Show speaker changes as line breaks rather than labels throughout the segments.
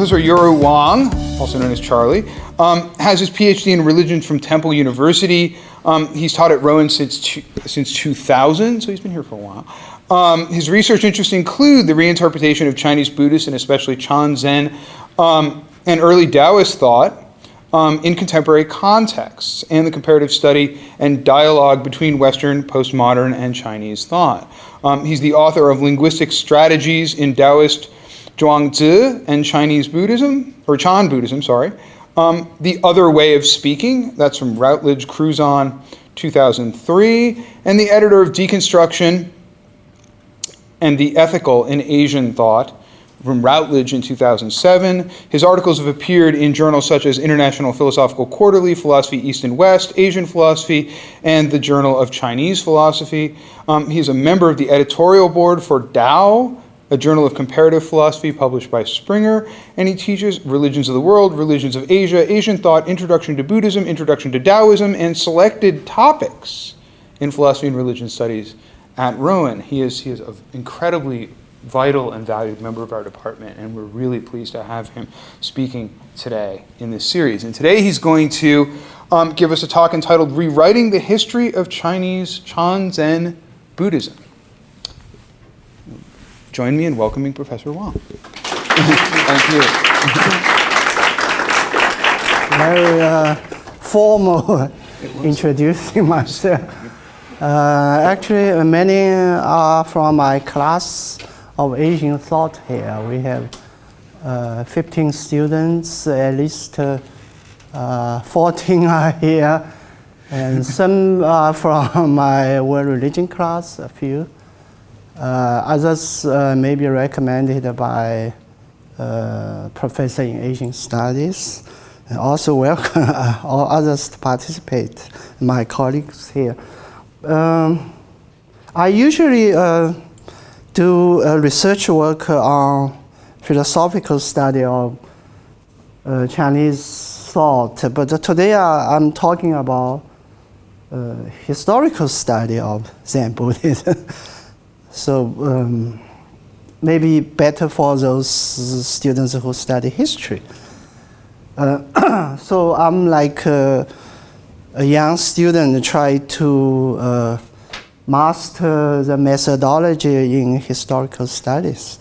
Professor Youru Wang, also known as Charlie, has his PhD in religion from Temple University. He's taught at Rowan since 2000, so he's been here for a while. His research interests include the reinterpretation of Chinese Buddhist and especially Chan Zen and early Taoist thought in contemporary contexts, and the comparative study and dialogue between Western, postmodern, and Chinese thought. He's the author of Linguistic Strategies in Taoist Zhuangzi and Chinese Buddhism, or Chan Buddhism, sorry. The Other Way of Speaking, that's from Routledge, Cruzon, 2003, and the editor of Deconstruction and the Ethical in Asian Thought, from Routledge in 2007. His articles have appeared in journals such as International Philosophical Quarterly, Philosophy East and West, Asian Philosophy, and the Journal of Chinese Philosophy. He is a member of the editorial board for Tao, a journal of comparative philosophy published by Springer, and he teaches Religions of the World, Religions of Asia, Asian Thought, Introduction to Buddhism, Introduction to Taoism, and selected topics in philosophy and religion studies at Rowan. He is an incredibly vital and valued member of our department, and we're really pleased to have him speaking today in this series. And today he's going to give us a talk entitled Rewriting the History of Chinese Chan Zen Buddhism. Join me in welcoming Professor Wang. Thank you.
Very formal introducing myself. Actually, many are from my class of Asian thought here. We have 15 students, at least 14 are here, and some are from my world religion class, a few. Others may be recommended by professor in Asian studies. And also welcome all others to participate, my colleagues here. I usually do research work on philosophical study of Chinese thought, but today I'm talking about historical study of Zen Buddhism. So maybe better for those students who study history. So I'm like a young student try to master the methodology in historical studies.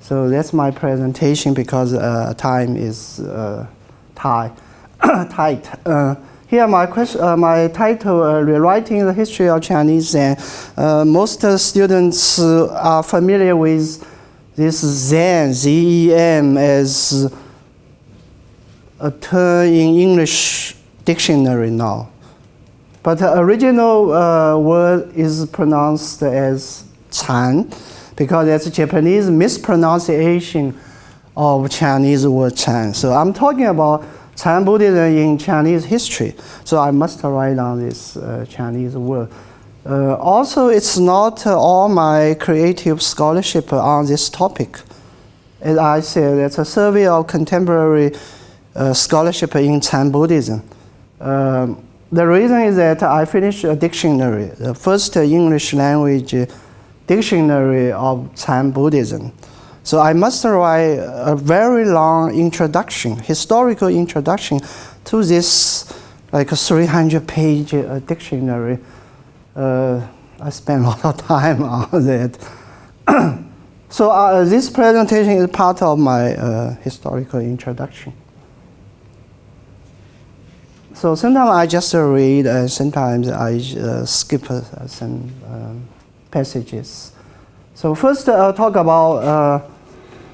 So that's my presentation because time is tight. Here my title, Rewriting the History of Chinese Zen. Most students are familiar with this Zen, Z-E-N, as a term in English dictionary now. But the original word is pronounced as Chan, because that's a Japanese mispronunciation of Chinese word Chan. So I'm talking about Chan Buddhism in Chinese history. So I must write down this Chinese word. Also, it's not all my creative scholarship on this topic. As I said, it's a survey of contemporary scholarship in Chan Buddhism. The reason is that I finished a dictionary, the first English language dictionary of Chan Buddhism. So I must write a very long introduction, historical introduction to this like a 300-page dictionary. I spent a lot of time on that. So this presentation is part of my historical introduction. So sometimes I just read, and sometimes I skip some passages. So first I'll talk about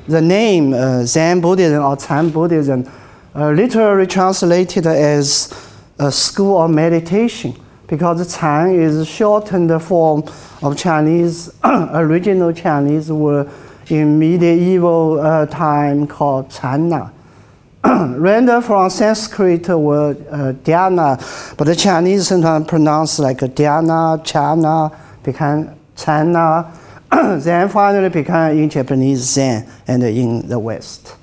the name Zen Buddhism or Chan Buddhism, literally translated as a school of meditation, because Chan is shortened form of Chinese, original Chinese word in medieval time called Channa. Rendered from Sanskrit word dhyana, but the Chinese sometimes pronounce like dhyana, chana, become channa, then finally become in Japanese Zen and in the West.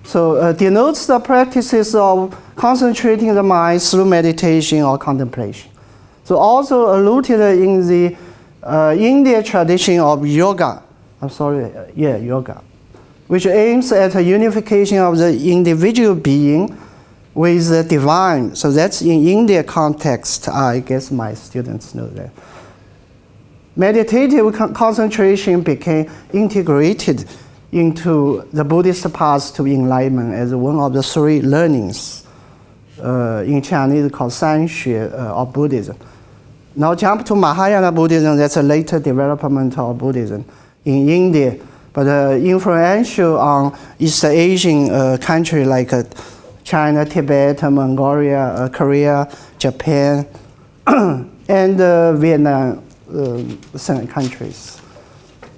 So denotes the practices of concentrating the mind through meditation or contemplation. So also rooted in the Indian tradition of yoga. Yoga. which aims at a unification of the individual being with the divine. So that's in India context. I guess my students know that. Meditative concentration became integrated into the Buddhist path to enlightenment as one of the three learnings in Chinese called Sanxue of Buddhism. Now jump to Mahayana Buddhism, that's a later development of Buddhism in India, but influential on East Asian countries like China, Tibet, Mongolia, Korea, Japan, and Vietnam, certain countries.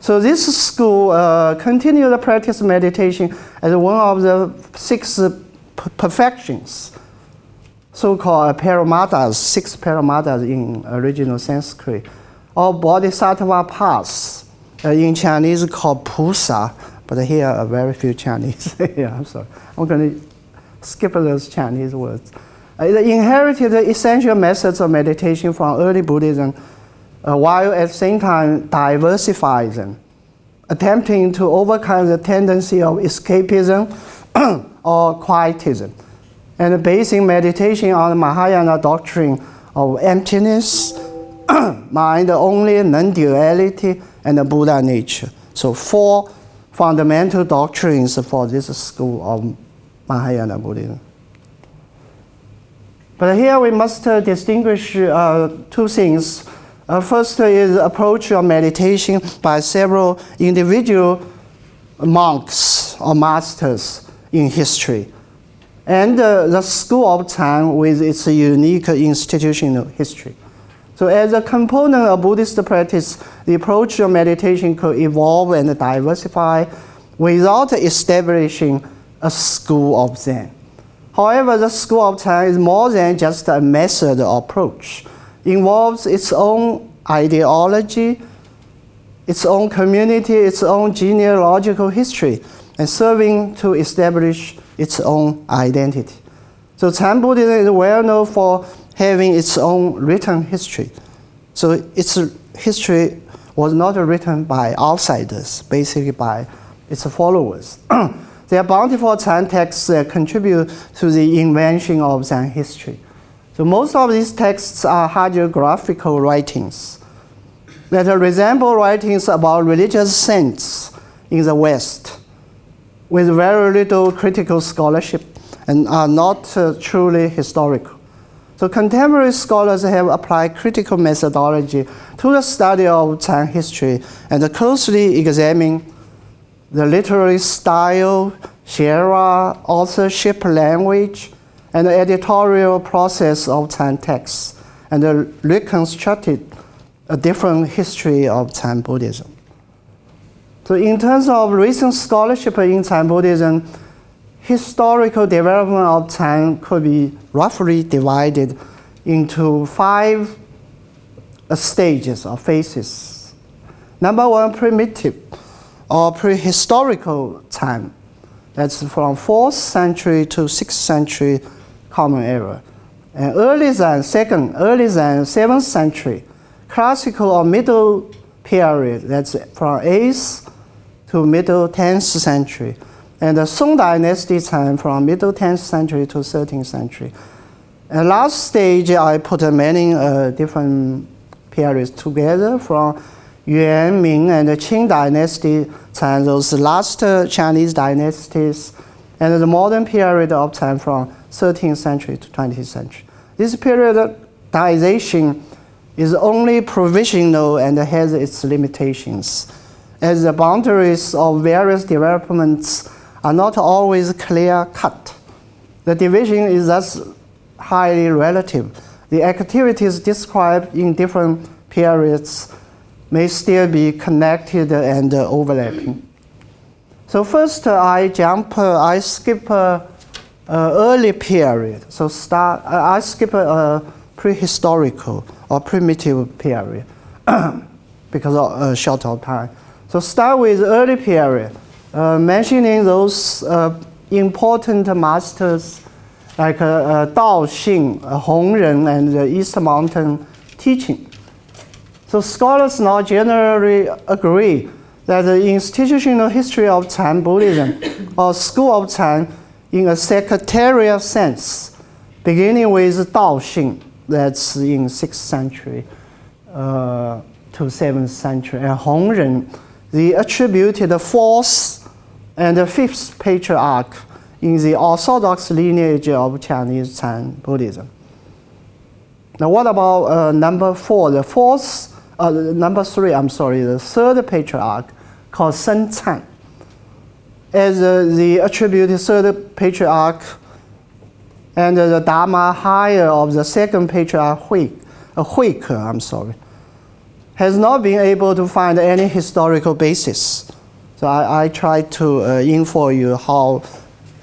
So this school continued to practice meditation as one of the 6 perfections, so-called paramadas, 6 paramadas in original Sanskrit, or bodhisattva paths, in Chinese called pusa, but here are very few Chinese. Yeah, I'm sorry. I'm going to skip those Chinese words. It inherited the essential methods of meditation from early Buddhism, while at the same time diversifying them, attempting to overcome the tendency of escapism or quietism, and basing meditation on the Mahayana doctrine of emptiness, mind only, non-duality, and the Buddha nature. So 4 fundamental doctrines for this school of Mahayana Buddhism. But here we must distinguish 2 things. First is approach of meditation by several individual monks or masters in history, and the school of Chan with its unique institutional history. So as a component of Buddhist practice, the approach of meditation could evolve and diversify without establishing a school of Zen. However, the school of Chan is more than just a method or approach. It involves its own ideology, its own community, its own genealogical history, and serving to establish its own identity. So Chan Buddhism is well known for having its own written history. So its history was not written by outsiders, basically by its followers. Their bountiful Chan texts contribute to the invention of Zen history. So most of these texts are hagiographical writings that resemble writings about religious saints in the West, with very little critical scholarship and are not truly historical. So contemporary scholars have applied critical methodology to the study of Chan history and closely examine the literary style, genre, authorship, language, and the editorial process of Chan texts, and reconstructed a different history of Chan Buddhism. So in terms of recent scholarship in Chan Buddhism, historical development of Chan could be roughly divided into 5 stages or phases. Number 1, primitive or prehistorical Chan. That's from 4th century to 6th century Common Era. And early Zen, 7th century. Classical or middle period, that's from 8th to middle 10th century. And the Song Dynasty Chan from middle 10th century to 13th century. And last stage, I put many different periods together from Yuan, Ming, and the Qing Dynasty Chan, those last Chinese dynasties, and the modern period of Chan from 13th century to 20th century. This periodization is only provisional and has its limitations, as the boundaries of various developments are not always clear-cut. The division is thus highly relative. The activities described in different periods may still be connected and overlapping. So first, I skip early period. So I skip a prehistorical or primitive period because of a short of time. So start with early period, mentioning those important masters like Dao Xing, Hongren, and the East Mountain teaching. So scholars now generally agree that the institutional history of Chan Buddhism, or school of Chan, in a sectarial sense, beginning with Daoxing, that's in 6th century to 7th century, and Hongren, the attributed 4th and 5th patriarch in the orthodox lineage of Chinese Chan Buddhism. Now, what about number 4? The third patriarch, called Sun Chan, as the attributed third patriarch and the Dharma higher of the second patriarch Huike, has not been able to find any historical basis. So I tried to inform you how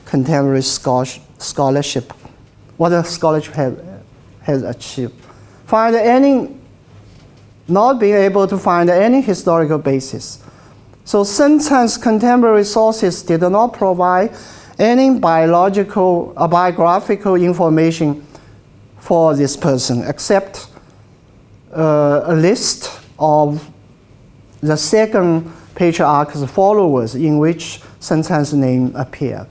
contemporary scholarship, what the scholarship has achieved. Not being able to find any historical basis. So Sun Chan's contemporary sources did not provide any biographical information for this person, except a list of the second patriarch's followers in which Sun Chan's name appeared.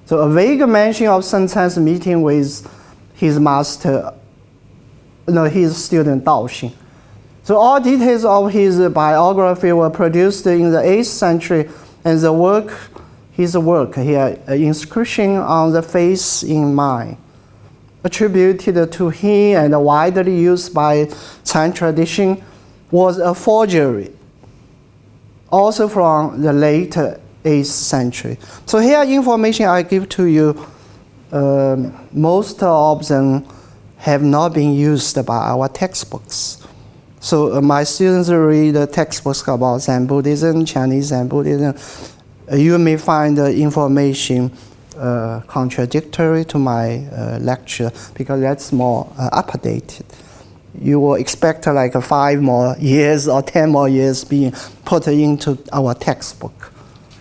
So a vague mention of Sun Chan's meeting with his master, his student Daoxing. So all details of his biography were produced in the 8th century, and his work here, Inscription on the Face in Mind, attributed to him and widely used by Chan tradition, was a forgery, also from the late 8th century. So here information I give to you, most of them have not been used by our textbooks. So my students read the textbooks about Zen Buddhism, Chinese Zen Buddhism. You may find the information contradictory to my lecture, because that's more updated. You will expect like 5 more years or 10 more years being put into our textbook,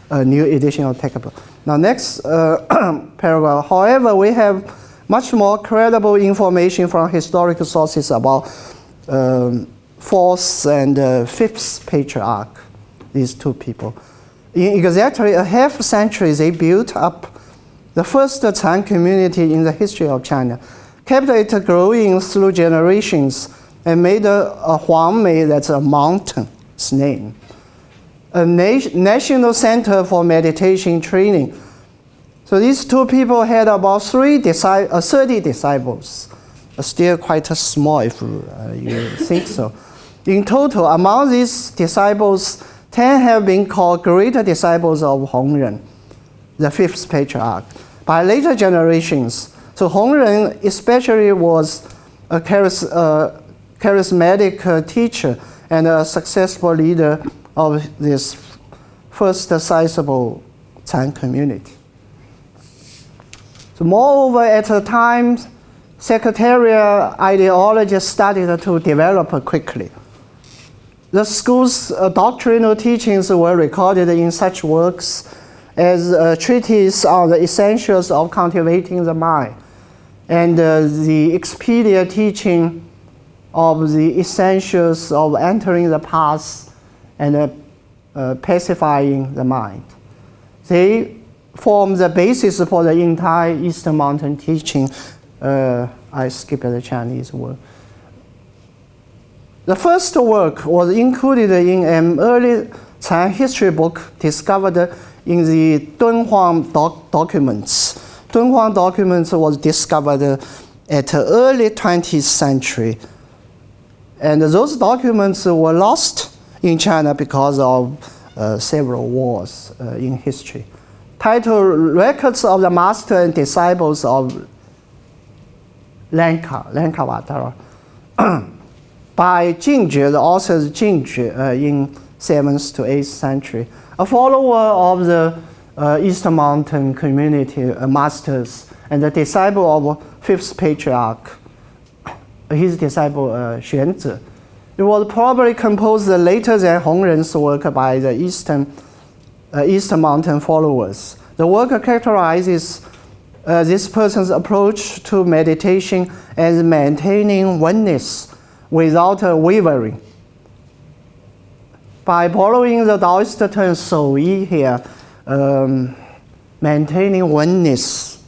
a new edition of textbook. Now next paragraph. However, we have much more credible information from historical sources about 4th and 5th patriarch, these two people. In exactly a half century, they built up the first Chan community in the history of China, kept it growing through generations, and made a Huangmei, that's a mountain's name, a national center for meditation training. So these two people had about 30 disciples, still quite small if you think so. In total, among these disciples, 10 have been called great disciples of Hongren, the 5th patriarch, by later generations. So Hongren especially was a charismatic teacher and a successful leader of this first sizable Chan community. So moreover, at the time, sectarian ideology started to develop quickly. The school's doctrinal teachings were recorded in such works as a treatise on the essentials of cultivating the mind, and the Expedia teaching of the essentials of entering the path and pacifying the mind. They form the basis for the entire Eastern Mountain teaching. I skipped the Chinese word. The first work was included in an early Chan history book discovered in the Dunhuang documents. Dunhuang documents was discovered at the early 20th century. And those documents were lost in China because of several wars in history. Titled Records of the Master and Disciples of Lankavatara. By Jingjue, the author Jingjue, in 7th to 8th century, a follower of the Eastern Mountain community masters and a disciple of 5th patriarch, his disciple Xuanzi. It was probably composed later than Hongren's work by the Eastern Mountain followers. The work characterizes this person's approach to meditation as maintaining oneness without wavering. by borrowing the Taoist term 守一 here, maintaining oneness,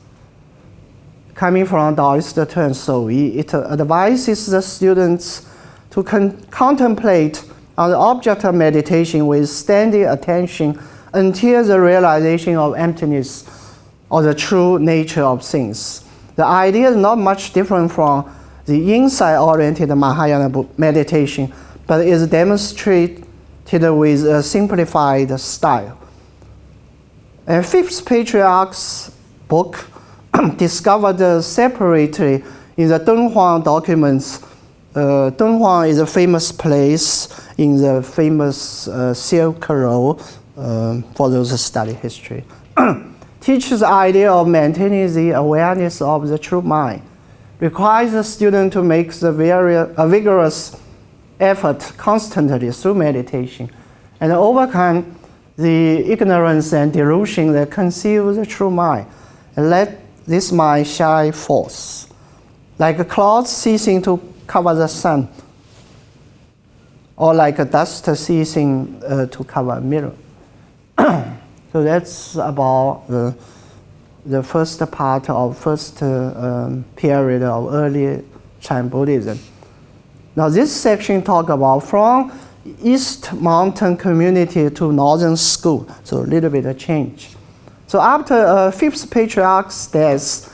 coming from Taoist term 守一, it advises the students to contemplate on the object of meditation with steady attention until the realization of emptiness or the true nature of things. The idea is not much different from the insight-oriented Mahayana meditation, but is demonstrated with a simplified style. And Fifth Patriarch's book, discovered separately in the Dunhuang documents. Dunhuang is a famous place in the famous Silk Road for those who study history. Teaches the idea of maintaining the awareness of the true mind. Requires the student to make a vigorous effort constantly through meditation and overcome the ignorance and delusion that conceal the true mind, and let this mind shine forth, like a cloud ceasing to cover the sun, or like a dust ceasing to cover a mirror. So that's about the first part of first period of early Chan Buddhism. Now this section talk about from East Mountain community to Northern school, so a little bit of change. So after Fifth Patriarch's death,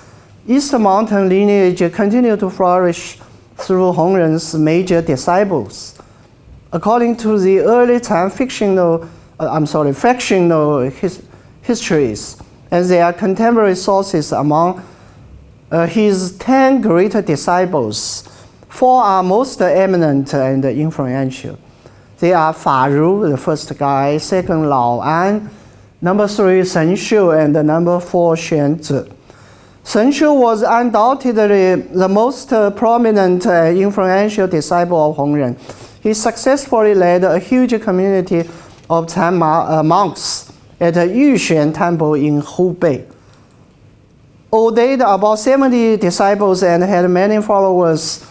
East Mountain lineage continued to flourish through Hongren's major disciples. According to the early Chan fractional histories and their contemporary sources, among his 10 great disciples, 4 are most eminent and influential. They are Fa Ru, the first guy, second Lao An, number 3 Shen Xiu, and number 4 Xuan Zi. Shen Xiu was undoubtedly the most prominent and influential disciple of Hongren. He successfully led a huge community of Chan monks at the Yuxuan Temple in Hubei. Ordained about 70 disciples and had many followers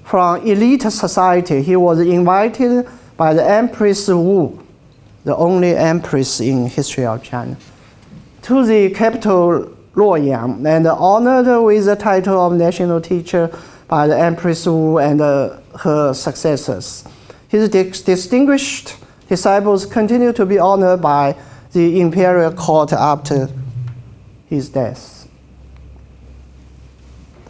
from elite society, he was invited by the Empress Wu, the only empress in history of China, to the capital Luoyang, and honored with the title of national teacher by the Empress Wu and her successors. His distinguished disciples continue to be honored by the imperial court after his death.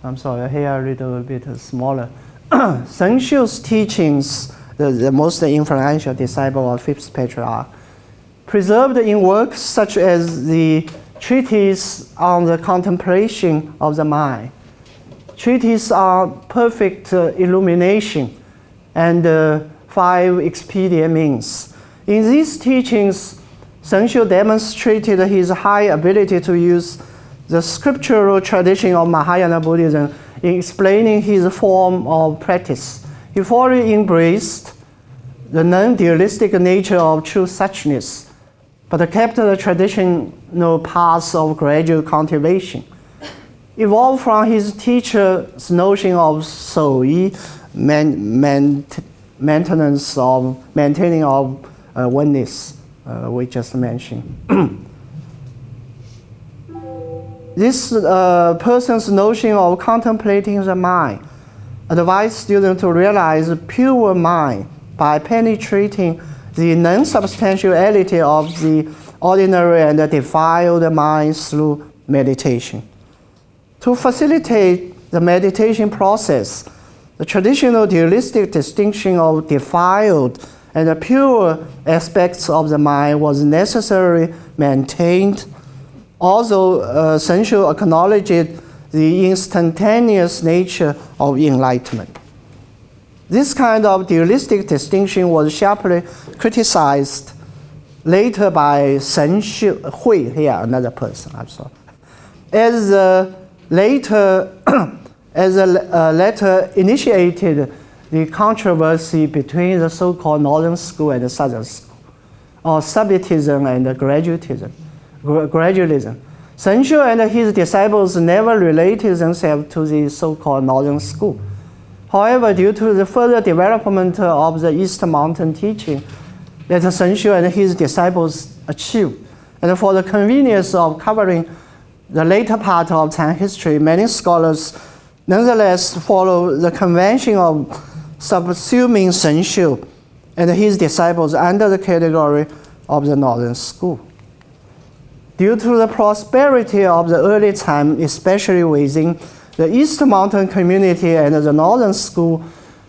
I'm sorry, here a little bit smaller. Shen Xiu's teachings, the most influential disciple of Fifth Patriarch, preserved in works such as the Treatise on the Contemplation of the Mind, Treatise on Perfect Illumination, and 5 Expedient Means. In these teachings, Shen Xiu demonstrated his high ability to use the scriptural tradition of Mahayana Buddhism in explaining his form of practice. He fully embraced the non-dualistic nature of true suchness, but kept the traditional path of gradual cultivation. Evolved from his teacher's notion of 守一, maintaining of oneness, we just mentioned. This person's notion of contemplating the mind advised students to realize pure mind by penetrating the non-substantiality of the ordinary and defiled mind through meditation. To facilitate the meditation process, the traditional dualistic distinction of defiled and pure aspects of the mind was necessarily maintained, although Shen Xiu acknowledged the instantaneous nature of enlightenment. This kind of dualistic distinction was sharply criticized later by Shen Hui, here another person, I'm sorry, as later initiated the controversy between the so-called Northern School and the Southern School, or Subbitism and gradualism. Shen Xiu and his disciples never related themselves to the so-called Northern School. However, due to the further development of the East Mountain teaching, that Shen Xiu and his disciples achieved. And for the convenience of covering the later part of Chan history, many scholars nonetheless follow the convention of subsuming Shen Xiu and his disciples under the category of the Northern School. Due to the prosperity of the early Chan, especially within the East Mountain community and the Northern School,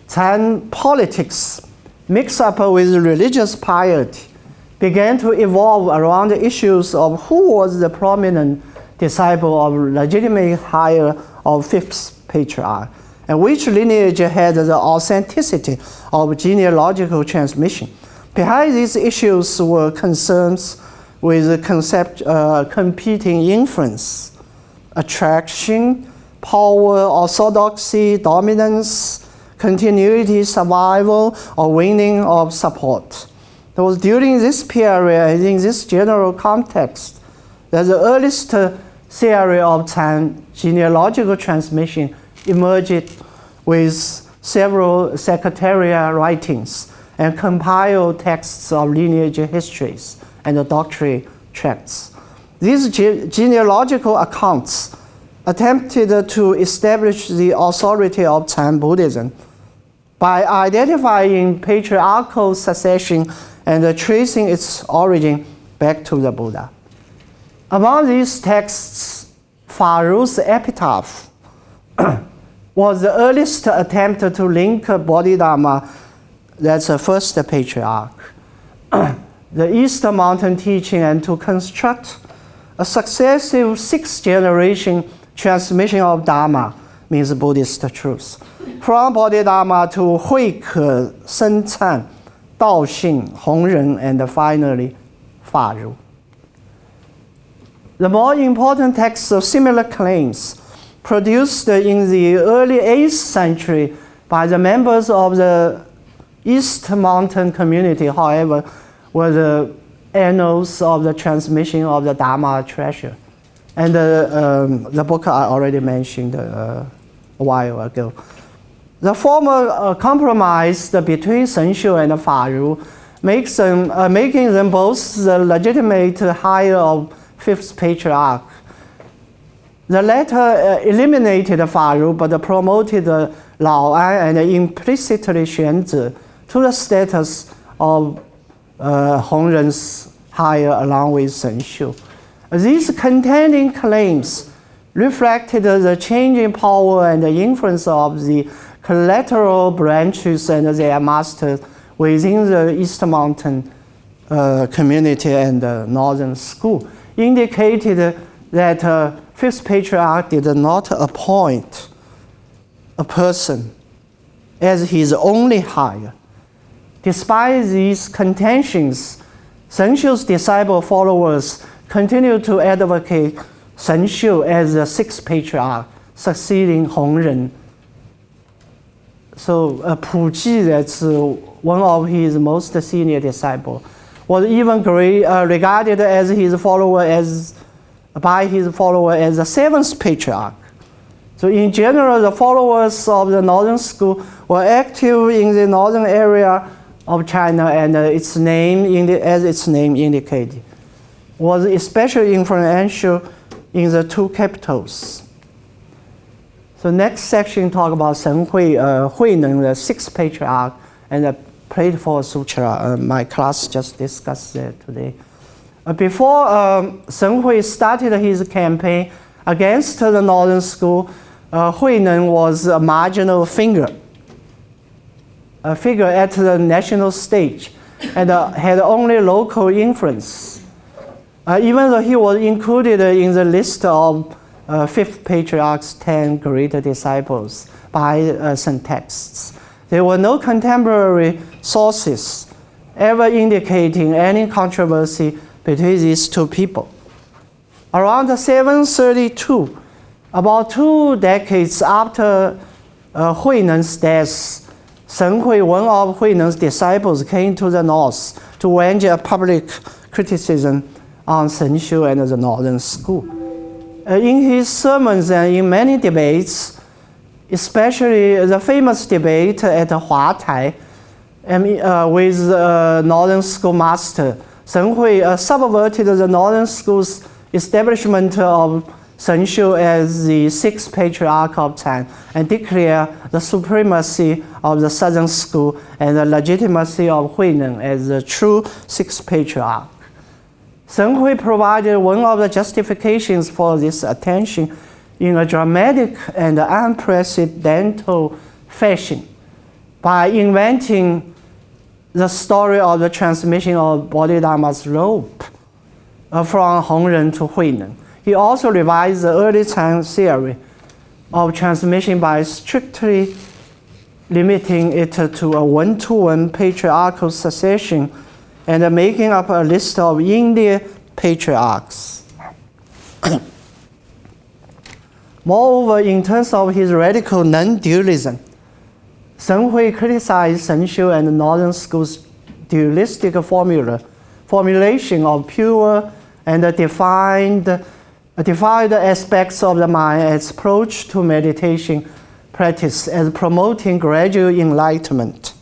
Chan politics, mixed up with religious piety, began to evolve around the issues of who was the prominent disciple of legitimate higher of fifth patriarch, and which lineage had the authenticity of genealogical transmission. Behind these issues were concerns with competing influence, attraction, power, orthodoxy, dominance, continuity, survival, or winning of support. It was during this period and in this general context that the earliest theory of Chan genealogical transmission emerged with several secretarial writings and compiled texts of lineage histories and doctrine tracts. These genealogical accounts attempted to establish the authority of Chan Buddhism by identifying patriarchal succession and tracing its origin back to the Buddha. Among these texts, Faru's epitaph was the earliest attempt to link Bodhidharma, that's the first patriarch, the East Mountain teaching, and to construct a successive sixth-generation transmission of Dharma, means Buddhist truth, from Bodhidharma to Huike, Sen Chan, Dao Xing, Hongren, and finally Faru. The more important texts of similar claims produced in the early 8th century by the members of the East Mountain community, however, were the annals of the transmission of the Dharma treasure. And the book I already mentioned a while ago. The former compromise between Shen Xiu and Faru making them both the legitimate higher of fifth patriarch. The latter eliminated Faru but promoted Lao An and implicitly Xuanzi to the status of Hongren's higher along with Shen Xiu. These contending claims reflected the changing power and the influence of the collateral branches and their masters within the East Mountain community and the Northern School, indicated that fifth patriarch did not appoint a person as his only higher. Despite these contentions, Shen Xiu's disciple followers continued to advocate Shen Xiu as the sixth patriarch, succeeding Hongren. So Pu Ji, that's one of his most senior disciples, was even regarded as by his follower as the seventh patriarch. So in general, the followers of the Northern School were active in the northern area of China, and its name, as its name indicated, was especially influential in the two capitals. So next section talk about Shen Hui, Huineng, the sixth patriarch, and the Plateful Sutra. My class just discussed that today. Before Shen Hui started his campaign against the Northern School, Huineng was a marginal figure at the national stage, and had only local influence. Even though he was included in the list of fifth patriarch's 10 great disciples by some texts, there were no contemporary sources ever indicating any controversy between these two people. Around 732, about 2 decades after Huineng's death, Shen Hui, one of Huineng's disciples, came to the north to wage a public criticism on Shen Xiu and the Northern School. In his sermons and in many debates, especially the famous debate at Huatai, with Northern School master. Shen Hui subverted the Northern School's establishment of Shen Xiu as the sixth patriarch of Chan and declared the supremacy of the Southern School and the legitimacy of Huineng as the true sixth patriarch. Shen Hui provided one of the justifications for this attention in a dramatic and unprecedented fashion by inventing the story of the transmission of Bodhidharma's robe from Hongren to Huineng. He also revised the early Chan theory of transmission by strictly limiting it to a one-to-one patriarchal succession and making up a list of Indian patriarchs. Moreover, in terms of his radical non-dualism, Shen Hui criticized Shen Xiu and Northern School's dualistic formulation of pure and defined aspects of the mind as approach to meditation practice as promoting gradual enlightenment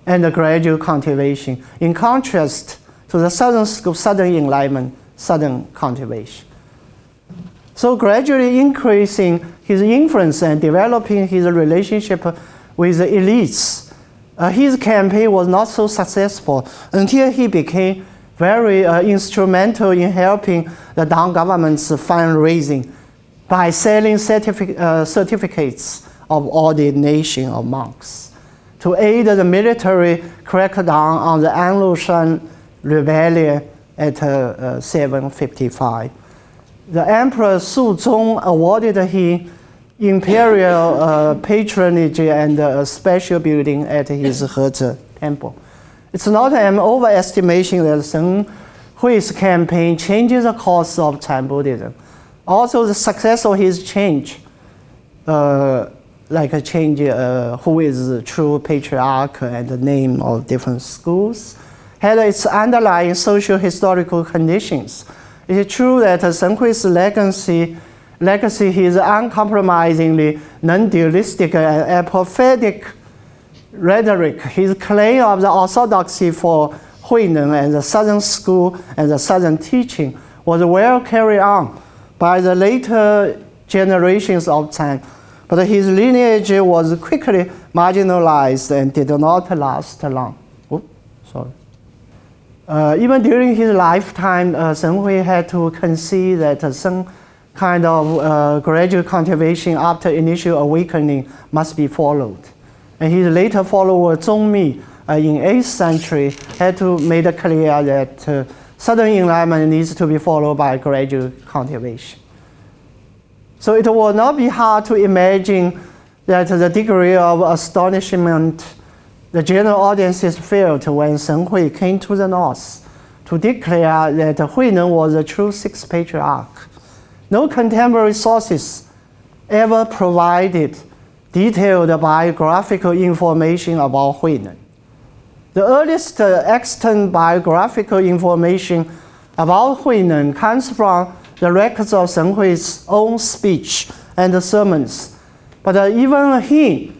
and gradual cultivation, in contrast to the Southern School, Southern enlightenment, Southern cultivation. So gradually increasing his influence and developing his relationship with the elites, his campaign was not so successful until he became very instrumental in helping the Tang government's fundraising by selling certificates of ordination of monks to aid the military crackdown on the Anglo-Shan rebellion at 755. The Emperor Suzong awarded him imperial patronage and a special building at his Heze temple. It's not an overestimation that Shen Hui's campaign changes the course of Chan Buddhism. Also, the success of his change, who is the true patriarch and the name of different schools, had its underlying social historical conditions. It is true that Shen Hui's legacy, his uncompromisingly non-dualistic and apophatic rhetoric, his claim of the orthodoxy for Huineng and the Southern School and the Southern teaching was well carried on by the later generations of Chan, but his lineage was quickly marginalized and did not last long. Even during his lifetime, Shen Hui had to concede that some kind of gradual cultivation after initial awakening must be followed. And his later follower, Zongmi, in 8th century, had to make it clear that Southern enlightenment needs to be followed by gradual cultivation. So it will not be hard to imagine that the degree of astonishment the general audiences felt when Shen Hui came to the north to declare that Huineng was the true sixth patriarch. No contemporary sources ever provided detailed biographical information about Huineng. The earliest extant biographical information about Huineng comes from the records of Shen Hui's own speech and sermons, but even he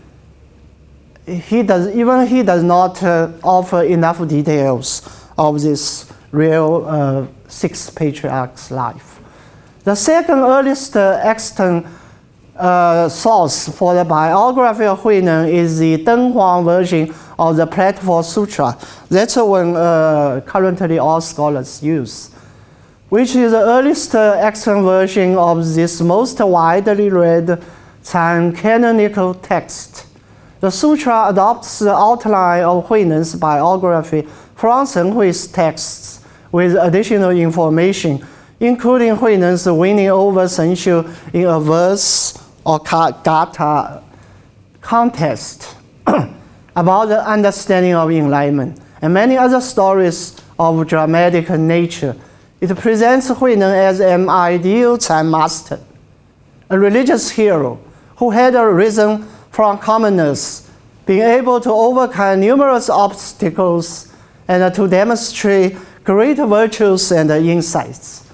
does not offer enough details of this real sixth patriarch's life. The second earliest extant source for the biography of Huineng is the Denghuang version of the Platform Sutra. That's the one currently all scholars use, which is the earliest extant version of this most widely read Chan canonical text. The sutra adopts the outline of Huineng's biography from Shen Hui's texts with additional information, including Huineng's winning over Shen Xiu in a verse or gata contest about the understanding of enlightenment, and many other stories of dramatic nature. It presents Huineng as an ideal Chan master, a religious hero who had risen from commoners, being able to overcome numerous obstacles and to demonstrate great virtues and insights,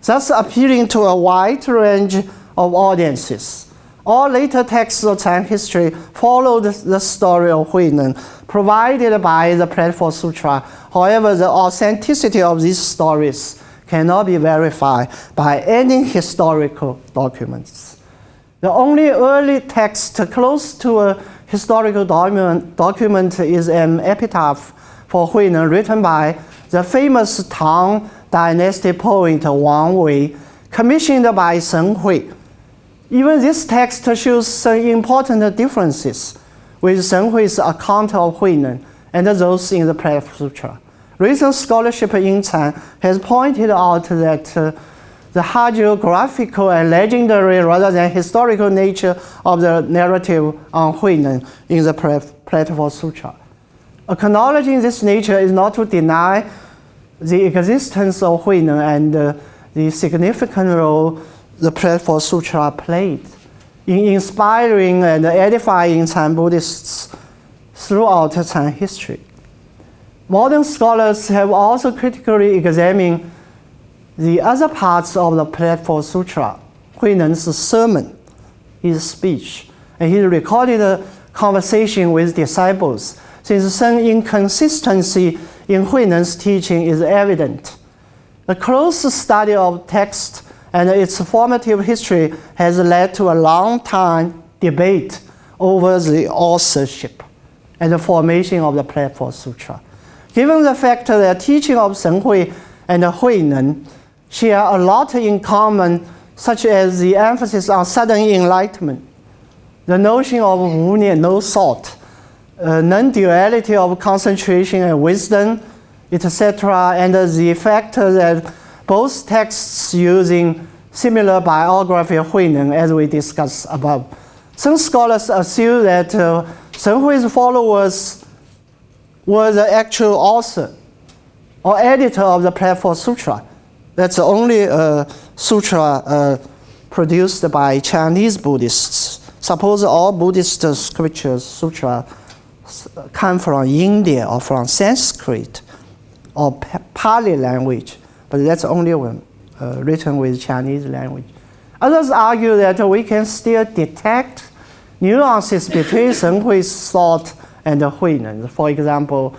thus appealing to a wide range of audiences. All later texts of Chan history follow the story of Huineng, provided by the Platform Sutra. However, the authenticity of these stories cannot be verified by any historical documents. The only early text close to a historical document is an epitaph for Huineng written by the famous Tang Dynasty poet Wang Wei, commissioned by Shen Hui. Even this text shows some important differences with Shen Hui's account of Huineng and those in the Platform Sutra. Recent scholarship in Chan has pointed out that the hagiographical and legendary rather than historical nature of the narrative on Huineng in the Platform Sutra. Acknowledging this nature is not to deny the existence of Huineng and the significant role the Platform Sutra played in inspiring and edifying Chan Buddhists throughout Chan history. Modern scholars have also critically examined the other parts of the Platform Sutra, Huineng's sermon, his speech, and his recorded conversation with disciples, since some inconsistency in Huineng's teaching is evident. The close study of text and its formative history has led to a long-time debate over the authorship and the formation of the Platform Sutra. Given the fact that the teaching of Shen Hui and Huineng share a lot in common, such as the emphasis on sudden enlightenment, the notion of Wu Nian, no thought, non-duality of concentration and wisdom, etc., and the fact that both texts using similar biography of Huineng, as we discussed above. Some scholars assume that Shen Hui's followers were the actual author or editor of the Platform Sutra. That's the only sutra produced by Chinese Buddhists. Suppose all Buddhist scriptures, sutra, come from India or from Sanskrit or Pali language, but that's only one written with Chinese language. Others argue that we can still detect nuances between Shen Hui's thought and Huineng. For example,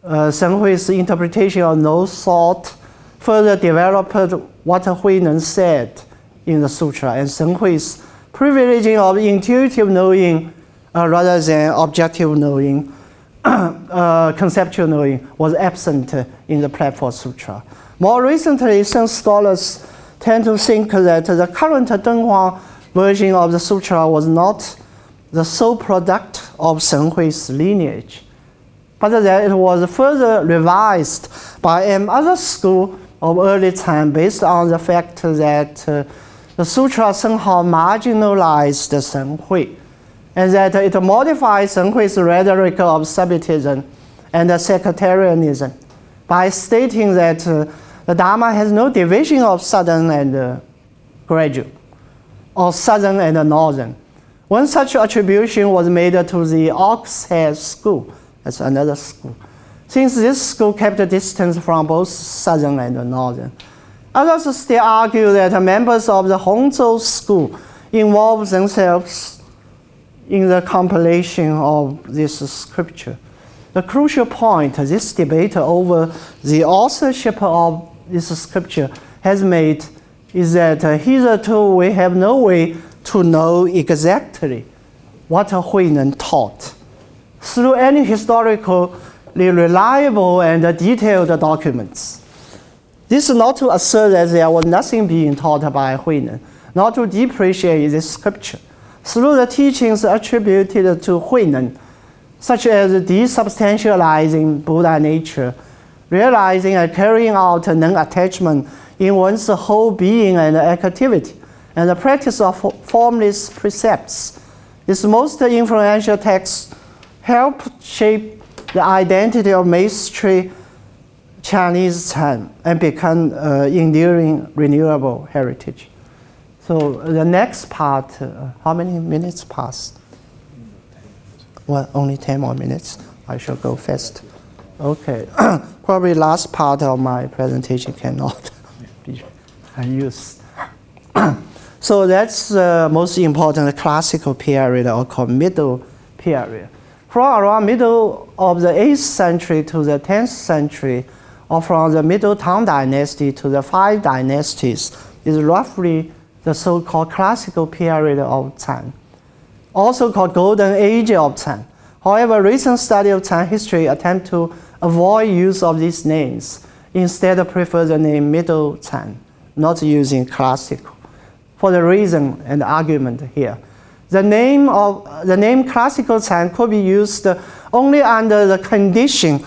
Shen Hui's interpretation of no thought further developed what Huineng said in the sutra, and Shen Hui's privileging of intuitive knowing rather than objective knowing, conceptual knowing, was absent in the Platform Sutra. More recently, some scholars tend to think that the current Dunhuang version of the sutra was not the sole product of Shen Hui's lineage, but that it was further revised by another school of early time based on the fact that the sutra somehow marginalized Shen Hui, and that it modified Shen Hui's rhetoric of subjectivism and sectarianism by stating that the Dharma has no division of southern and gradual, or southern and northern. One such attribution was made to the Oxhead school, that's another school, since this school kept a distance from both southern and northern. Others still argue that members of the Hongzhou school involve themselves in the compilation of this scripture. The crucial point this debate over the authorship of this scripture has made is that hitherto we have no way to know exactly what Huineng taught through any historically reliable and detailed documents. This is not to assert that there was nothing being taught by Huineng, not to depreciate this scripture. Through the teachings attributed to Huineng, such as desubstantializing Buddha nature, realizing and carrying out non-attachment in one's whole being and activity, and the practice of formless precepts, this most influential text helped shape the identity of mainstream Chinese Chan and become enduring, renewable heritage. So the next part, how many minutes passed? Well, only 10 more minutes. I shall go fast. Okay, probably last part of my presentation cannot be used. So that's the most important classical period, or called middle period. From around middle of the 8th century to the 10th century, or from the Middle Tang Dynasty to the 5 dynasties, is roughly the so-called classical period of Chan, also called Golden Age of Chan. However, recent study of Chan history attempt to avoid use of these names. Instead, prefer the name Middle Chan, not using classical, for the reason and argument here. The name classical Chan could be used only under the condition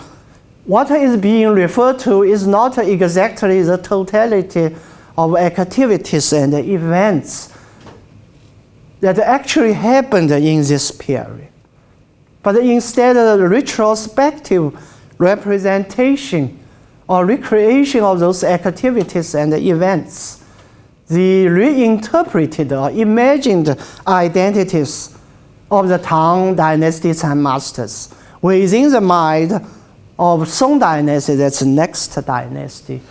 what is being referred to is not exactly the totality of activities and events that actually happened in this period, but instead a retrospective representation or recreation of those activities and events, the reinterpreted or imagined identities of the Tang Dynasty Chan masters within the mind of Song Dynasty, that's the next dynasty.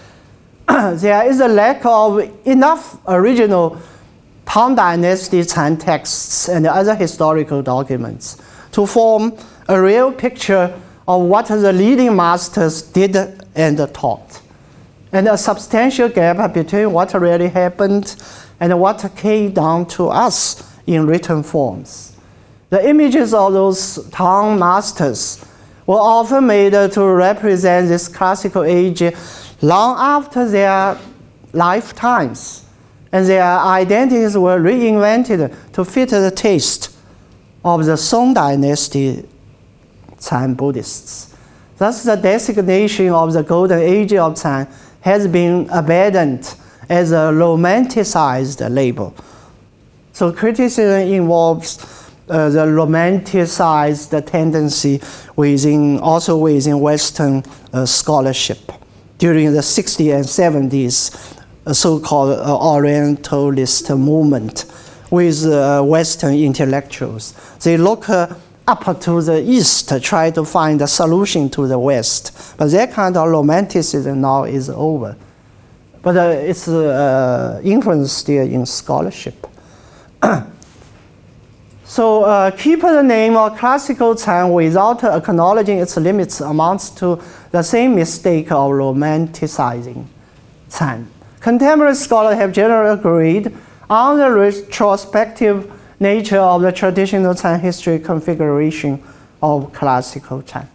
There is a lack of enough original Tang Dynasty Chan texts and other historical documents to form a real picture of what the leading masters did and taught, and a substantial gap between what really happened and what came down to us in written forms. The images of those Tang masters were often made to represent this classical age long after their lifetimes, and their identities were reinvented to fit the taste of the Song Dynasty Chan Buddhists. Thus, the designation of the Golden Age of Chan has been abandoned as a romanticized label. So criticism involves the romanticized tendency also within Western scholarship. During the 60s and 70s, a so-called Orientalist movement with Western intellectuals. They look up to the East, try to find a solution to the West. But that kind of romanticism now is over. But its influence still in scholarship. So keep the name of classical Chan without acknowledging its limits amounts to the same mistake of romanticizing Chan. Contemporary scholars have generally agreed on the retrospective nature of the traditional Chan history configuration of classical Chan.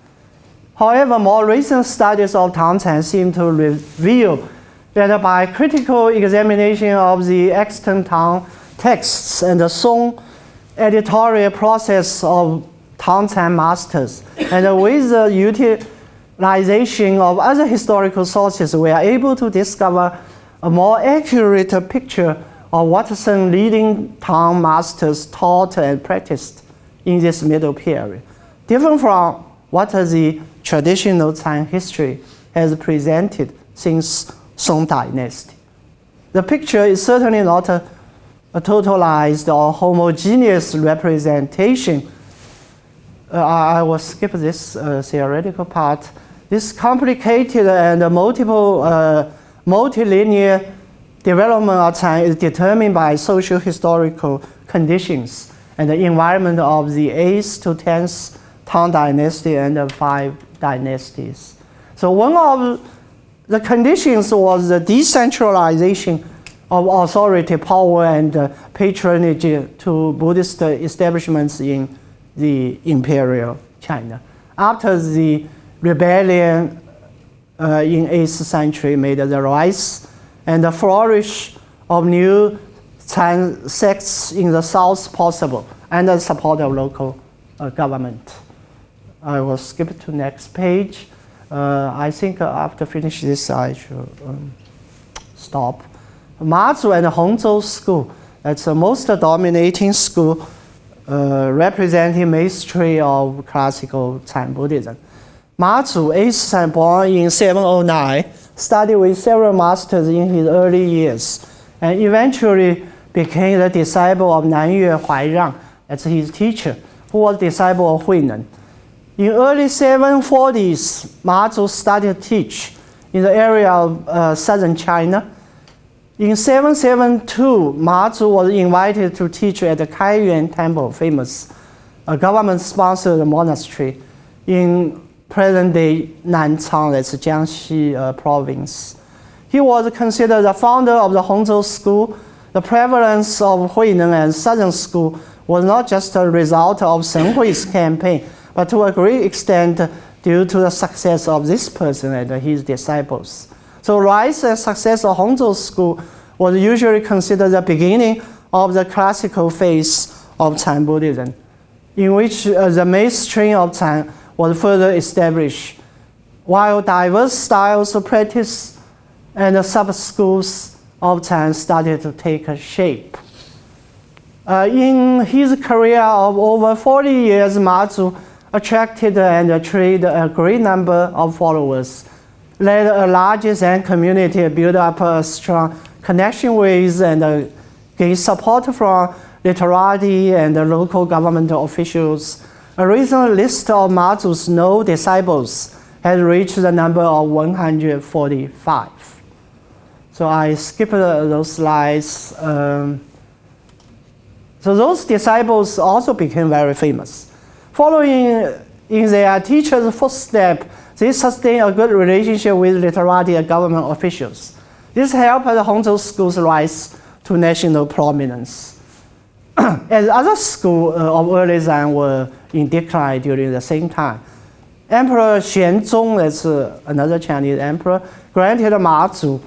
However, more recent studies of Tang Chan seem to reveal that by critical examination of the extant Tang texts and the Song editorial process of Tang Chan masters, and with the utilization of other historical sources, we are able to discover a more accurate picture of what some leading Tang masters taught and practiced in this middle period, different from what the traditional Chan history has presented since Song Dynasty. The picture is certainly not a totalized or homogeneous representation. I will skip this theoretical part. This complicated and multilinear development of Chan is determined by social historical conditions and the environment of the 8th to 10th Tang Dynasty and the 5 dynasties. So one of the conditions was the decentralization of authority, power, and patronage to Buddhist establishments in the imperial China. After the rebellion in 8th century made the rise and the flourish of new Chan sects in the south possible, and the support of local government. I will skip to next page. I think after finish this, I should stop. Mazu and Hongzhou school, that's the most dominating school representing mainstream of classical Chan Buddhism. Mazu, 8th century, born in 709, studied with several masters in his early years, and eventually became the disciple of Nanyue Huairang, that's his teacher, who was disciple of Huineng. In early 740s, Mazu started to teach in the area of southern China. In 772, Ma Zu was invited to teach at the Kaiyuan Temple, famous government-sponsored monastery in present-day Nanchang, that's Jiangxi province. He was considered the founder of the Hongzhou school. The prevalence of Huineng and Southern school was not just a result of Shen Hui's campaign, but to a great extent due to the success of this person and his disciples. So rise and success of Hongzhou school was usually considered the beginning of the classical phase of Chan Buddhism, in which the mainstream of Chan was further established, while diverse styles of practice and sub-schools of Chan started to take shape. In his career of over 40 years, Ma Zu attracted and attracted a great number of followers, led a large Zen community, built up a strong connection with and gained support from literati and local government officials. A recent list of Ma Zu's known disciples has reached the number of 145. So I skipped those slides. So those disciples also became very famous. Following in their teacher's footsteps, they sustained a good relationship with literati and government officials. This helped the Hongzhou school's rise to national prominence. As other schools of early Zen were in decline during the same time, Emperor Xuanzong, that's another Chinese emperor, granted Ma Zu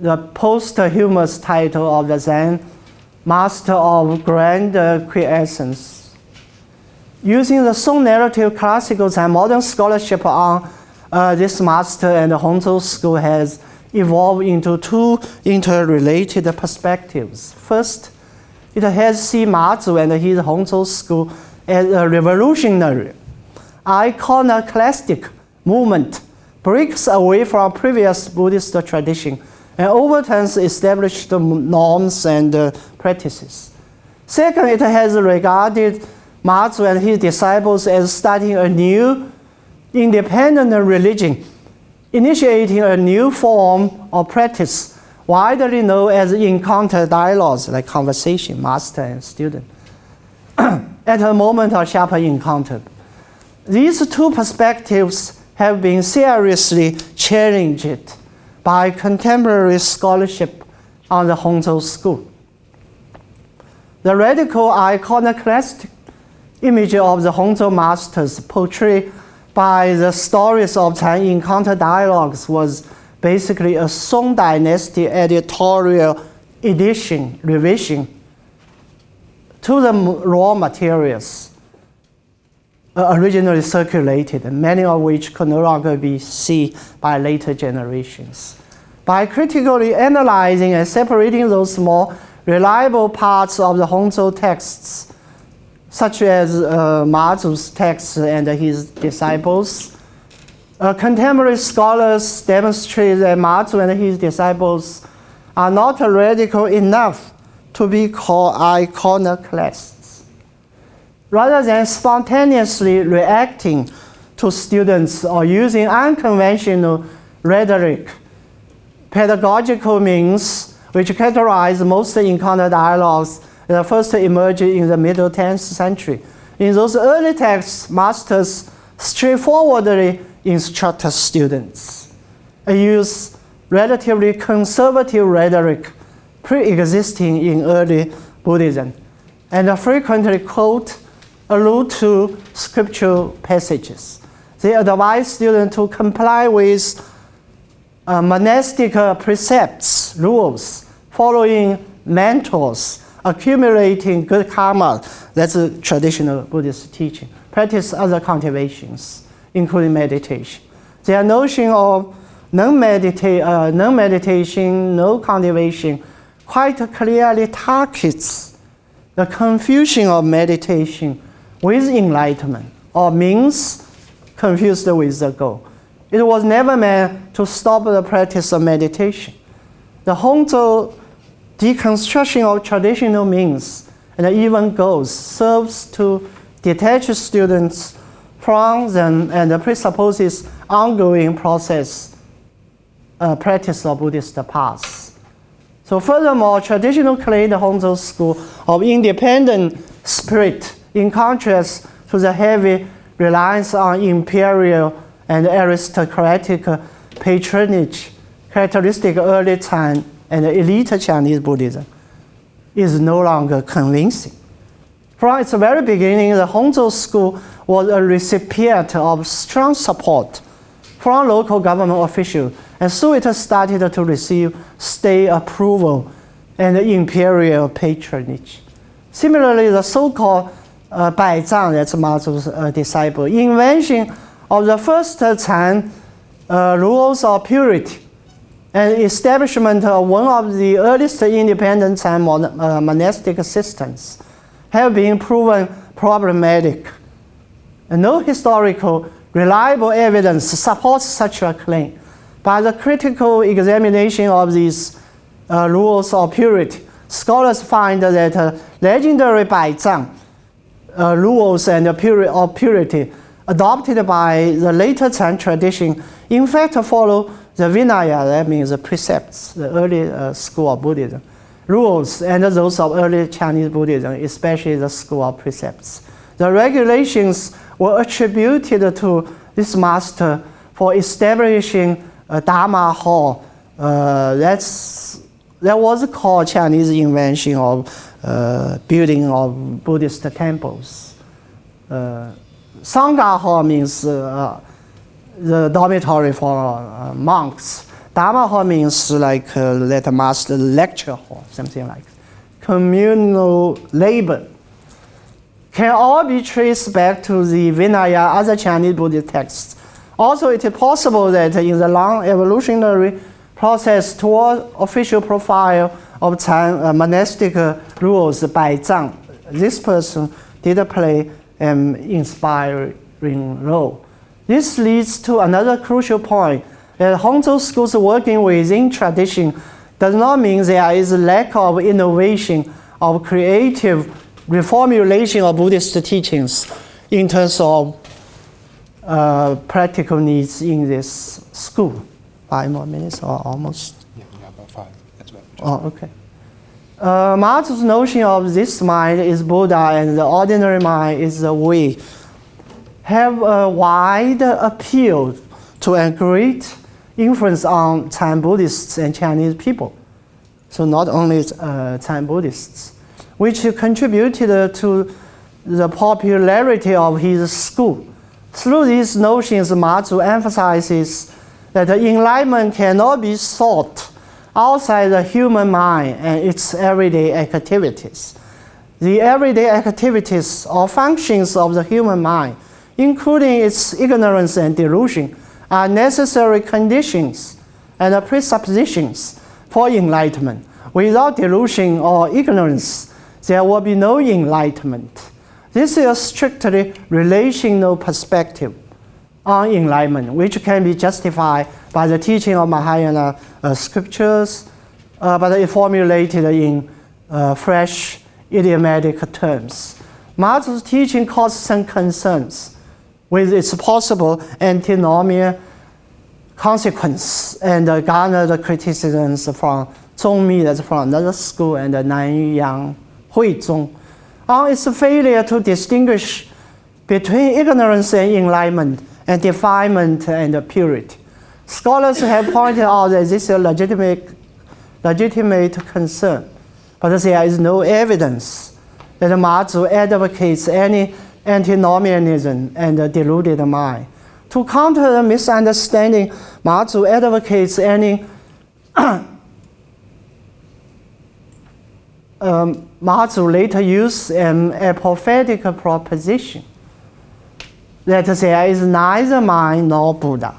the posthumous title of the Zen Master of Grand Quiescence. Using the Song narrative, classical and modern scholarship on this master and the Hongzhou school has evolved into two interrelated perspectives. First, it has seen Ma Zu and his Hongzhou school as a revolutionary, iconoclastic movement, breaks away from previous Buddhist tradition and overturns established norms and practices. Second, it has regarded Ma Zu and his disciples as starting a new independent religion, initiating a new form of practice, widely known as encounter dialogues, like conversation, master and student, at a moment of sharp encounter. These two perspectives have been seriously challenged by contemporary scholarship on the Hongzhou school. The radical iconoclastic image of the Hongzhou masters portrayed by the stories of Chan encounter dialogues was basically a Song Dynasty editorial edition, revision to the raw materials originally circulated, many of which could no longer be seen by later generations. By critically analyzing and separating those more reliable parts of the Hongzhou texts, such as Ma Zu's texts and his disciples, contemporary scholars demonstrate that Ma Zu and his disciples are not radical enough to be called iconoclasts. Rather than spontaneously reacting to students or using unconventional rhetoric, pedagogical means, which characterize most encounter dialogues that first emerged in the middle 10th century. In those early texts, masters straightforwardly instruct students and use relatively conservative rhetoric pre-existing in early Buddhism, and frequently allude to scriptural passages. They advise students to comply with monastic precepts, rules, following mentors, accumulating good karma. That's a traditional Buddhist teaching. Practice other cultivations, including meditation. Their notion of non-meditation, no cultivation, quite clearly targets the confusion of meditation with enlightenment, or means confused with the goal. It was never meant to stop the practice of meditation. The Hongzhou deconstruction of traditional means and even goals serves to detach students from them and presupposes ongoing practice of Buddhist paths. So furthermore, traditional claimed the Hongzhou school of independent spirit in contrast to the heavy reliance on imperial and aristocratic patronage characteristic of early Chan and elite Chinese Buddhism is no longer convincing. From its very beginning, the Hongzhou school was a recipient of strong support from local government officials, and so it started to receive state approval and imperial patronage. Similarly, the so-called Baizhang, that's Mazu's disciple, invention of the first Chan rules of purity and establishment of one of the earliest independent Chan monastic systems have been proven problematic. And no historical reliable evidence supports such a claim. By the critical examination of these rules of purity, scholars find that legendary Baizhang rules and purity adopted by the later Chan tradition in fact follow the Vinaya, that means the precepts, the early school of Buddhism, rules and those of early Chinese Buddhism, especially the school of precepts. The regulations were attributed to this master for establishing a Dharma hall. That was called Chinese invention of building of Buddhist temples. Sangha hall means the dormitory for monks. Dharma hall means like let master lecture hall, something like communal labor. Can all be traced back to the Vinaya, other Chinese Buddhist texts. Also, it is possible that in the long evolutionary process toward official profile of Chan monastic rules, Baizhang, this person did play an inspiring role. This leads to another crucial point, that Hongzhou schools working within tradition does not mean there is a lack of innovation, of creative reformulation of Buddhist teachings in terms of practical needs in this school. 5 more minutes or almost?
Yeah, about 5. That's about it.
Oh, okay. Mazu's notion of this mind is Buddha and the ordinary mind is the way have a wide appeal to a great influence on Chan Buddhists and Chinese people. So not only Chan Buddhists, which contributed to the popularity of his school. Through these notions, Mazu emphasizes that enlightenment cannot be sought outside the human mind and its everyday activities. The everyday activities or functions of the human mind, including its ignorance and delusion, are necessary conditions and presuppositions for enlightenment. Without delusion or ignorance, there will be no enlightenment. This is a strictly relational perspective on enlightenment, which can be justified by the teaching of Mahayana scriptures, but it formulated in fresh idiomatic terms. Mazu's teaching caused some concerns with its possible antinomian consequence and garnered criticisms from Zhongmi, that's from another school, and Nanyang Huizong, on its failure to distinguish between ignorance and enlightenment, and defilement and purity. Scholars have pointed out that this is a legitimate concern, but there is no evidence that Mazu advocates any antinomianism and a deluded mind. To counter the misunderstanding, Mazu advocates any Mazu later used an apophatic proposition that there is neither mind nor Buddha,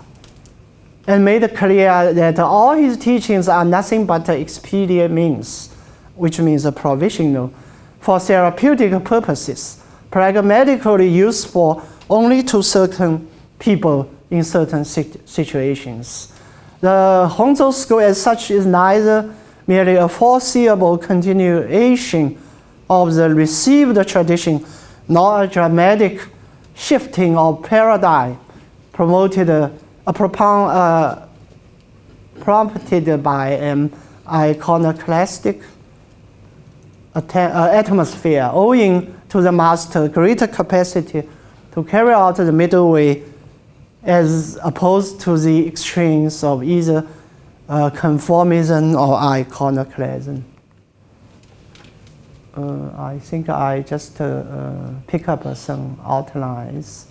and made clear that all his teachings are nothing but expedient means, which means provisional, for therapeutic purposes, pragmatically useful only to certain people in certain situations. The Hongzhou school as such is neither merely a foreseeable continuation of the received tradition, nor a dramatic shifting of paradigm prompted by an iconoclastic atmosphere, owing to the master's greater capacity to carry out the middle way as opposed to the extremes of either conformism or iconoclasm. I think I just pick up some outlines.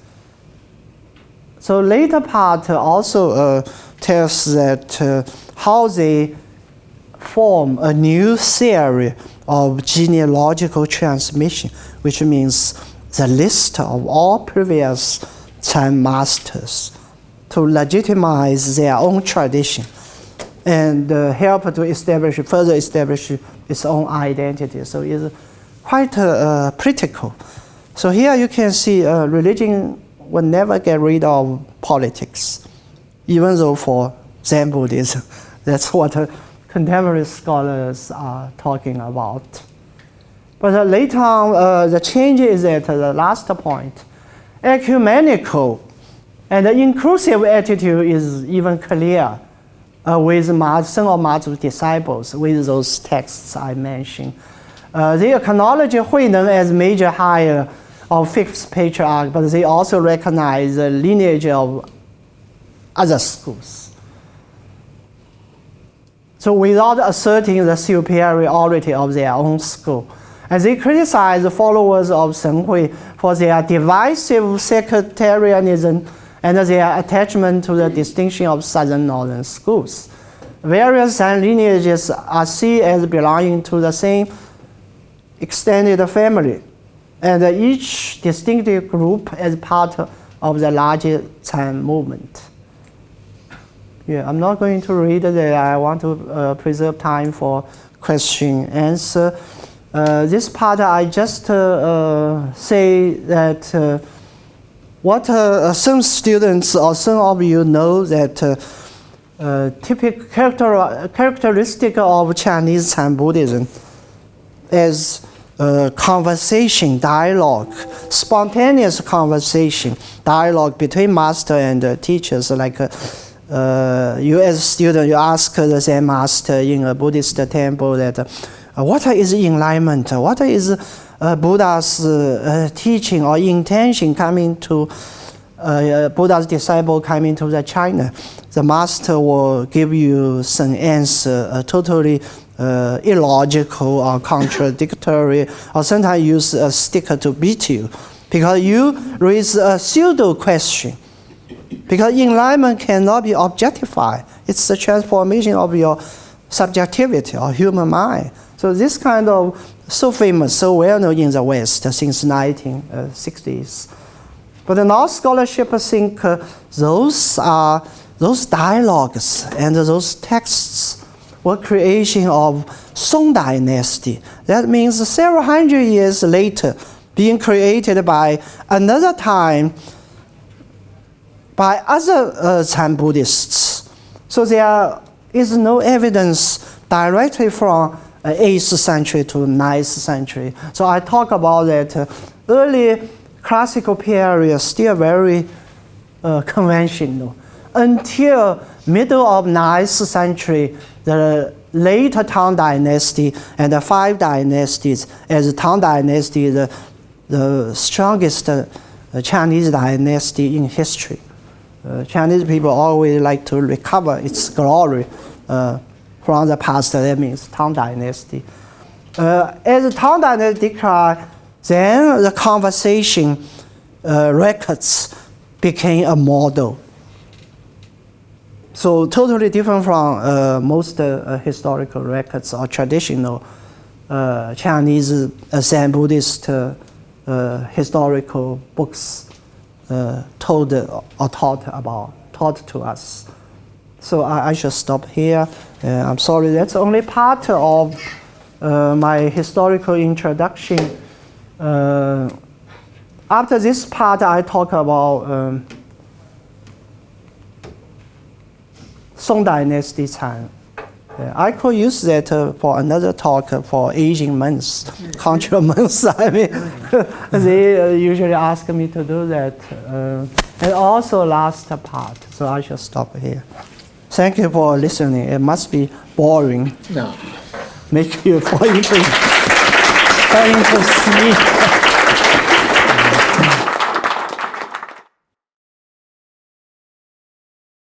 So later part also tells that how they form a new theory of genealogical transmission, which means the list of all previous Chan masters to legitimize their own tradition and help to further establish its own identity. So it's quite critical. So here you can see religion will never get rid of politics, even though for Zen Buddhism, that's what contemporary scholars are talking about. But later on, the change is at the last point. Ecumenical and inclusive attitude is even clear with some of Mazu's disciples, with those texts I mentioned. They acknowledge Huineng as major higher of fifth patriarch, but they also recognize the lineage of other schools. So without asserting the superiority of their own school. And they criticize the followers of Shen Hui for their divisive sectarianism and their attachment to the distinction of southern northern schools. Various Zen lineages are seen as belonging to the same extended family, and each distinctive group as part of the larger Chan movement. Yeah, I'm not going to read it. I want to preserve time for question answer. This part I just say that what some students or some of you know that typical characteristic of Chinese Chan Buddhism is conversation, dialogue, spontaneous conversation, dialogue between master and teachers. Like you as a student, you ask the Zen master in a Buddhist temple that what is enlightenment? What is Buddha's teaching or intention coming to Buddha's disciple coming to the China? The master will give you some answer, totally illogical or contradictory, or sometimes use a stick to beat you because you raise a pseudo question. Because enlightenment cannot be objectified. It's the transformation of your subjectivity or human mind. So this kind of so famous, so well known in the West since 1960s. But now scholarship think those dialogues and those texts were creation of Song Dynasty. That means several hundred years later, being created by another time by other Chan Buddhists. So there is no evidence directly from 8th century to 9th century. So I talk about that early classical period still very conventional. Until middle of 9th century, the late Tang Dynasty and the 5 dynasties, as the Tang Dynasty is the strongest Chinese dynasty in history. Chinese people always like to recover its glory from the past. That means Tang Dynasty. As the Tang Dynasty declined, then the conversation records became a model. So totally different from most historical records or traditional Chinese Zen Buddhist historical books told or taught to us. So I should stop here. I'm sorry, that's only part of my historical introduction. After this part, I talk about Song Dynasty Chan. I could use that for another talk for Asian monks, cultural monks. I mean, they usually ask me to do that. And also last part, so I shall stop here. Thank you for listening. It must be boring.
No.
Make you fall into me.